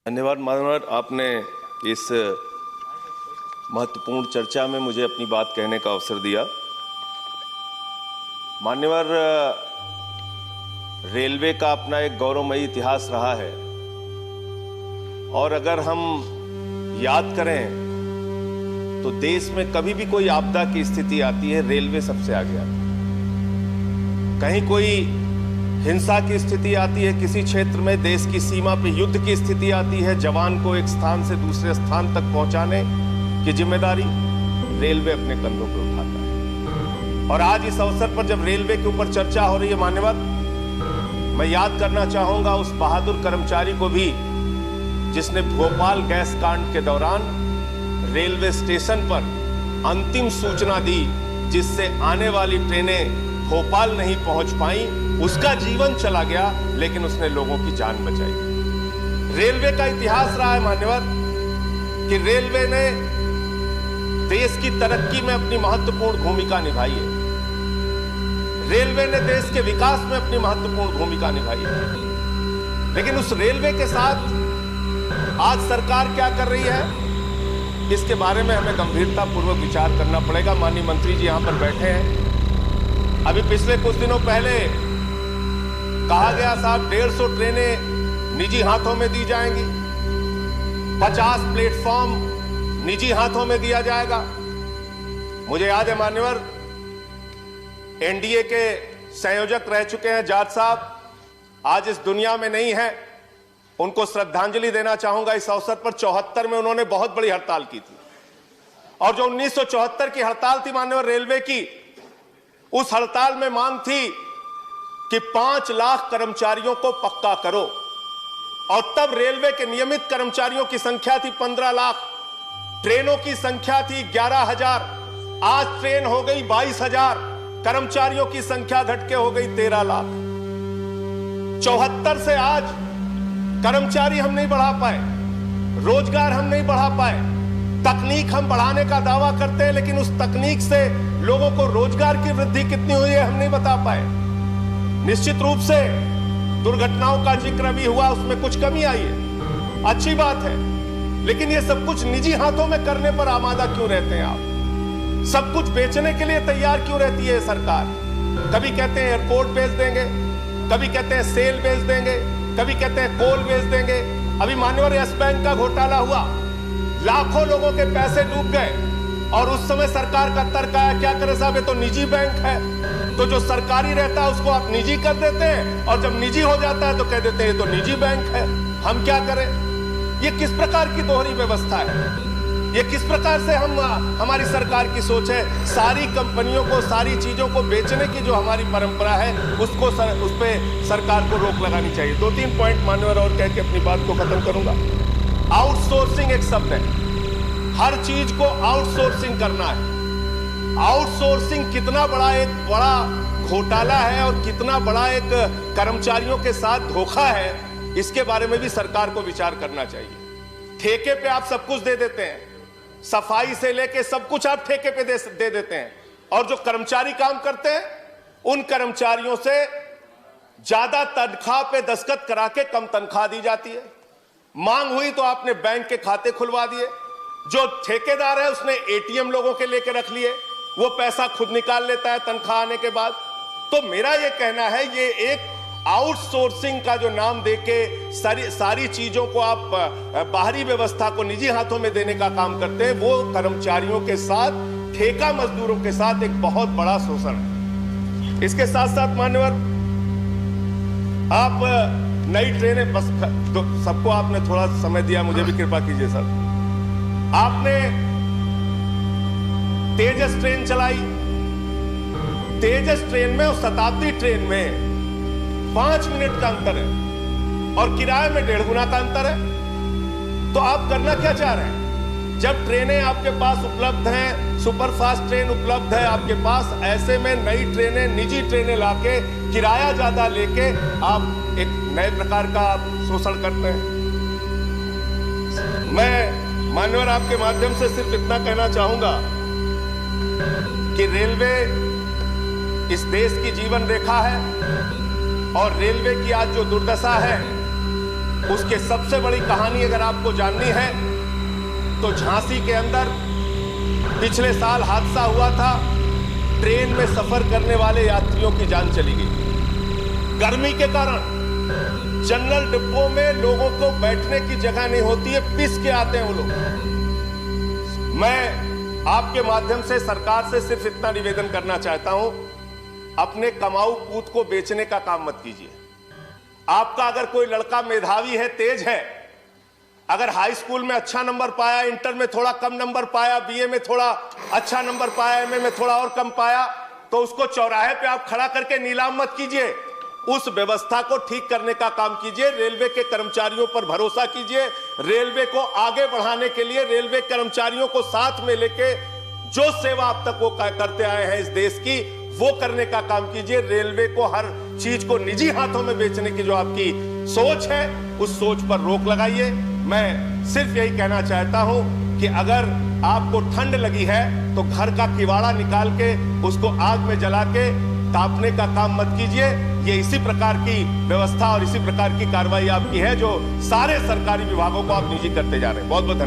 धन्यवाद मानवर, आपने इस महत्वपूर्ण चर्चा में मुझे अपनी बात कहने का अवसर दिया। मान्यवर, रेलवे का अपना एक गौरवमयी इतिहास रहा है और अगर हम याद करें तो देश में कभी भी कोई आपदा की स्थिति आती है, रेलवे सबसे आगे आता है। कहीं कोई हिंसा की स्थिति आती है, किसी क्षेत्र में देश की सीमा पे युद्ध की स्थिति आती है, जवान को एक स्थान से दूसरे स्थान तक पहुंचाने की जिम्मेदारी रेलवे अपने कंधों पर उठाता है। और आज इस अवसर पर जब रेलवे के ऊपर चर्चा हो रही है मान्यवर, मैं याद करना चाहूंगा उस बहादुर कर्मचारी को भी जिसने भोपाल गैस कांड के दौरान रेलवे स्टेशन पर अंतिम सूचना दी, जिससे आने वाली ट्रेनें भोपाल नहीं पहुंच पाई। उसका जीवन चला गया लेकिन उसने लोगों की जान बचाई। रेलवे का इतिहास रहा है मान्यवर कि रेलवे ने देश की तरक्की में अपनी महत्वपूर्ण भूमिका निभाई है। रेलवे ने देश के विकास में अपनी महत्वपूर्ण भूमिका निभाई है। लेकिन उस रेलवे के साथ आज सरकार क्या कर रही है, इसके बारे में हमें गंभीरतापूर्वक विचार करना पड़ेगा। माननीय मंत्री जी यहां पर बैठे हैं। अभी पिछले कुछ दिनों पहले कहा गया साहब 150 ट्रेनें निजी हाथों में दी जाएंगी, 50 प्लेटफॉर्म निजी हाथों में दिया जाएगा। मुझे याद है मान्यवर, एनडीए के संयोजक रह चुके हैं जाट साहब, आज इस दुनिया में नहीं है। उनको श्रद्धांजलि देना चाहूंगा इस अवसर पर। 74 में उन्होंने बहुत बड़ी हड़ताल की थी और जो 1974 की हड़ताल थी मान्यवर रेलवे की, उस हड़ताल में मांग थी कि 5 लाख कर्मचारियों को पक्का करो। और तब रेलवे के नियमित कर्मचारियों की संख्या थी 15 लाख, ट्रेनों की संख्या थी 11,000। आज ट्रेन हो गई 22,000, कर्मचारियों की संख्या घट के हो गई 13 लाख। 74 से आज कर्मचारी हम नहीं बढ़ा पाए, रोजगार हम नहीं बढ़ा पाए। तकनीक हम बढ़ाने का दावा करते हैं लेकिन उस तकनीक से लोगों को रोजगार की वृद्धि कितनी हुई है हम नहीं बता पाए। निश्चित रूप से दुर्घटनाओं का जिक्र भी हुआ, उसमें कुछ कमी आई है, अच्छी बात है। लेकिन ये सब कुछ निजी हाथों में करने पर आमादा क्यों रहते हैं आप? सब कुछ बेचने के लिए तैयार क्यों रहती है सरकार? कभी कहते हैं एयरपोर्ट बेच देंगे, कभी कहते हैं सेल बेच देंगे, कभी कहते हैं कोल बेच देंगे। अभी मान्यवर यस बैंक का घोटाला हुआ, लाखों लोगों के पैसे डूब गए और उस समय सरकार का तर्क आया, क्या करे साहब, ये तो निजी बैंक है। तो जो सरकारी रहता है उसको आप निजी कर देते हैं और जब निजी हो जाता है तो कह देते हैं ये तो निजी बैंक है, हम क्या करें? ये किस प्रकार की दोहरी व्यवस्था है? ये किस प्रकार से हमारी सरकार की सोच है? सारी कंपनियों को, सारी चीजों को बेचने की जो हमारी परंपरा है उस पे सरकार को रोक लगानी चाहिए। 2-3 पॉइंट मान्यवर और कह के अपनी बात को खत्म करूंगा। आउटसोर्सिंग एक शब्द है, हर चीज को आउटसोर्सिंग करना है। आउटसोर्सिंग कितना बड़ा घोटाला है और कितना बड़ा एक कर्मचारियों के साथ धोखा है, इसके बारे में भी सरकार को विचार करना चाहिए। ठेके पे आप सब कुछ दे देते हैं, सफाई से लेके सब कुछ आप ठेके पे दे देते हैं और जो कर्मचारी काम करते हैं उन कर्मचारियों से ज्यादा तनख्वाह पे दस्तखत करा के कम तनख्वाह दी जाती है। मांग हुई तो आपने बैंक के खाते खुलवा दिए। जो ठेकेदार है उसने एटीएम लोगों के लेके रख लिए, वो पैसा खुद निकाल लेता है तनख्वाह आने के बाद। तो मेरा ये कहना है, ये एक आउटसोर्सिंग का जो नाम देके सारी चीजों को आप बाहरी व्यवस्था को निजी हाथों में देने का काम करते हैं, वो कर्मचारियों के साथ, ठेका मजदूरों के साथ एक बहुत बड़ा शोषण है। इसके साथ साथ मान्यवर, आप नई ट्रेनें, बस सबको आपने थोड़ा समय दिया, मुझे भी कृपा कीजिए सर। आपने तेजस ट्रेन चलाई, तेजस ट्रेन में और शताब्दी ट्रेन में 5 मिनट का अंतर है और किराए में 1.5 गुना का अंतर है। तो आप करना क्या चाह रहे हैं? जब ट्रेनें आपके पास उपलब्ध हैं, सुपरफास्ट ट्रेन उपलब्ध है आपके पास, ऐसे में नई ट्रेनें, निजी ट्रेनें लाके किराया ज्यादा लेके आप एक नए प्रकार का शोषण करते हैं। मैं मान्यवर आपके माध्यम से सिर्फ इतना कहना चाहूंगा कि रेलवे इस देश की जीवन रेखा है और रेलवे की आज जो दुर्दशा है उसके सबसे बड़ी कहानी अगर आपको जाननी है तो झांसी के अंदर पिछले साल हादसा हुआ था। ट्रेन में सफर करने वाले यात्रियों की जान चली गई। गर्मी के कारण जनरल डिब्बों में लोगों को बैठने की जगह नहीं होती है, पिस के आते हैं वो लोग। मैं आपके माध्यम से सरकार से सिर्फ इतना निवेदन करना चाहता हूं, अपने कमाऊ पूत को बेचने का काम मत कीजिए। आपका अगर कोई लड़का मेधावी है, तेज है, अगर हाई स्कूल में अच्छा नंबर पाया, इंटर में थोड़ा कम नंबर पाया, बीए में थोड़ा अच्छा नंबर पाया, एमए में थोड़ा और कम पाया, तो उसको चौराहे पे आप खड़ा करके नीलाम मत कीजिए। उस व्यवस्था को ठीक करने का काम कीजिए। रेलवे के कर्मचारियों पर भरोसा कीजिए। रेलवे को आगे बढ़ाने के लिए रेलवे कर्मचारियों को साथ में लेके जो सेवा अब तक वो करते आए हैं इस देश की, वो करने का काम कीजिए। रेलवे को हर चीज को निजी हाथों में बेचने की जो आपकी सोच है, उस सोच पर रोक लगाइए। मैं सिर्फ यही कहना चाहता हूं कि अगर आपको ठंड लगी है तो घर का किवाड़ा निकाल के उसको आग में जला के तापने का काम मत कीजिए। ये इसी प्रकार की व्यवस्था और इसी प्रकार की कार्रवाई आपकी है जो सारे सरकारी विभागों को आप निजी करते जा रहे हैं। बहुत बहुत धन्यवाद।